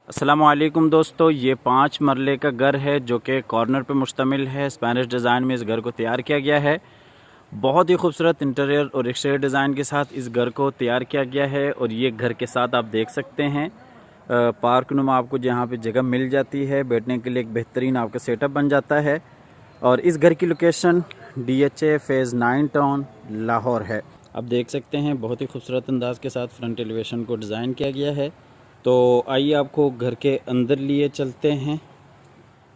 अस्सलामुअलैकुम दोस्तों, ये 5 मरले का घर है जो कि कॉर्नर पे मुश्तमिल है। स्पेनिश डिज़ाइन में इस घर को तैयार किया गया है। बहुत ही खूबसूरत इंटीरियर और एक्सटीरियर डिज़ाइन के साथ इस घर को तैयार किया गया है। और ये घर के साथ आप देख सकते हैं पार्क नुमा आपको जहाँ पे जगह मिल जाती है, बैठने के लिए एक बेहतरीन आपका सेटअप बन जाता है। और इस घर की location DHA phase 9 town Lahore है। आप देख सकते हैं बहुत ही खूबसूरत अंदाज के साथ फ्रंट एलिवेशन को डिज़ाइन किया गया है। तो आइए आपको घर के अंदर लिए चलते हैं।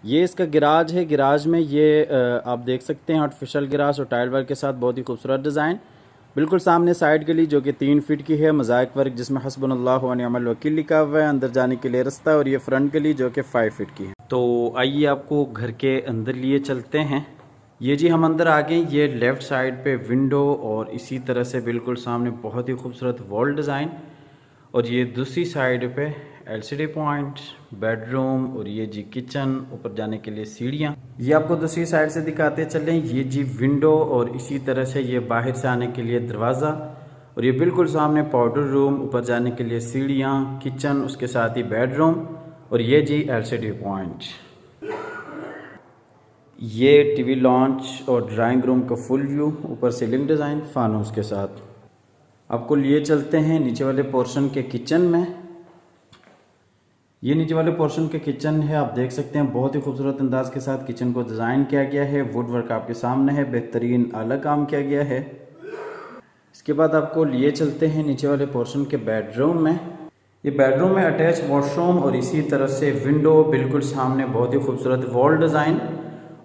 ये इसका गिराज है। गिराज में ये आप देख सकते हैं आर्टिफिशियल गिराज और टाइल वर्क के साथ बहुत ही खूबसूरत डिज़ाइन। बिल्कुल सामने साइड गली जो कि 3 फीट की है, मोज़ाइक वर्क जिसमें हस्बुनल्लाहु व निअमल वकील लिखा हुआ है। अंदर जाने के लिए रास्ता, और ये फ्रंट गली जो कि 5 फीट की है। तो आइए आपको घर के अंदर लिए चलते हैं। ये जी हम अंदर आ गए। ये लेफ़्ट साइड पे विंडो और इसी तरह से बिल्कुल सामने बहुत ही खूबसूरत वॉल डिज़ाइन, और ये दूसरी साइड पे LCD पॉइंट, बेडरूम, और ये जी किचन, ऊपर जाने के लिए सीढ़ियाँ। ये आपको दूसरी साइड से दिखाते चलें। ये जी विंडो और इसी तरह से ये बाहर से आने के लिए दरवाज़ा, और ये बिल्कुल सामने पाउडर रूम, ऊपर जाने के लिए सीढ़ियाँ, किचन, उसके साथ ही बेडरूम, और ये जी LCD पॉइंट। ये TV लॉन्च और ड्राइंग रूम का फुल व्यू, ऊपर सीलिंग डिज़ाइन फानूस के साथ। आपको लिए चलते हैं नीचे वाले पोर्शन के किचन में। ये नीचे वाले पोर्शन के किचन है। आप देख सकते हैं बहुत ही खूबसूरत अंदाज के साथ किचन को डिज़ाइन किया गया है। वुड वर्क आपके सामने है, बेहतरीन आला काम किया गया है। इसके बाद आपको लिए चलते हैं नीचे वाले पोर्शन के बेडरूम में। ये बेडरूम में अटैच वॉशरूम और इसी तरह से विंडो, बिल्कुल सामने बहुत ही खूबसूरत वॉल डिज़ाइन,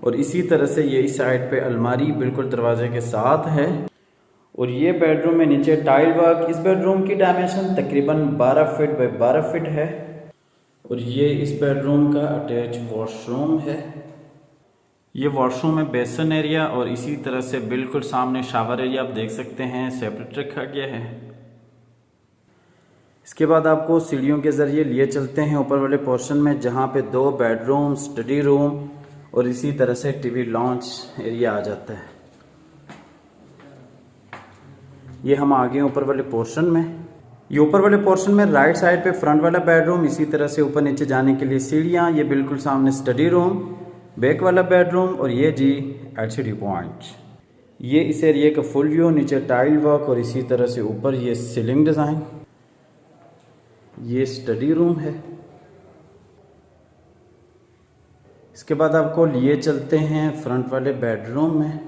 और इसी तरह से ये इस साइड पे अलमारी बिल्कुल दरवाजे के साथ है। और ये बेडरूम में नीचे टाइल वर्क। इस बेडरूम की डायमेंशन तकरीबन 12 फीट बाय 12 फीट है। और ये इस बेडरूम का अटैच वॉशरूम है। ये वॉशरूम में बेसन एरिया, और इसी तरह से बिल्कुल सामने शावर एरिया आप देख सकते हैं सेपरेट रखा गया है। इसके बाद आपको सीढ़ियों के ज़रिए लिए चलते हैं ऊपर वाले पोर्शन में, जहाँ पे 2 बेडरूम, स्टडी रूम और इसी तरह से TV लॉन्च एरिया आ जाता है। ये हम आ गए ऊपर वाले पोर्शन में। ये ऊपर वाले पोर्शन में राइट साइड पे फ्रंट वाला बेडरूम, इसी तरह से ऊपर नीचे जाने के लिए सीढ़ियाँ। ये बिल्कुल सामने स्टडी रूम, बैक वाला बेडरूम, और ये जी LCD पॉइंट। ये इस एरिया का फुल व्यू, नीचे टाइल वर्क और इसी तरह से ऊपर ये सीलिंग डिज़ाइन। ये स्टडी रूम है। इसके बाद आपको लिए चलते हैं फ्रंट वाले बेडरूम में।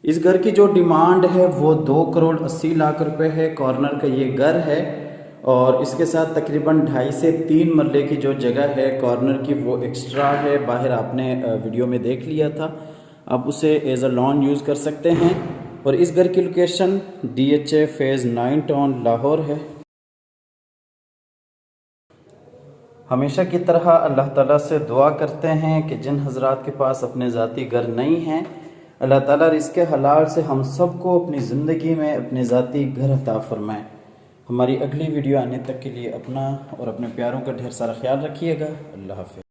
इस घर की जो डिमांड है वो 2,80,00,000 रुपए है। कॉर्नर का ये घर है, और इसके साथ तकरीबन 2.5 से 3 मरले की जो जगह है कॉर्नर की वो एक्स्ट्रा है। बाहर आपने वीडियो में देख लिया था, आप उसे एज अ लॉन यूज़ कर सकते हैं। और इस घर की location DHA phase 9 town Lahore है। हमेशा की तरह अल्लाह ताला से दुआ करते हैं कि जिन हजरात के पास अपने ज़ाती घर नहीं हैं, अल्लाह ताला रिज़्क़ हलाल से हम सबको अपनी ज़िंदगी में अपने ज़ाती घर अता फरमाएँ। हमारी अगली वीडियो आने तक के लिए अपना और अपने प्यारों का ढेर सारा ख्याल रखिएगा। अल्लाह हाफ़िज़।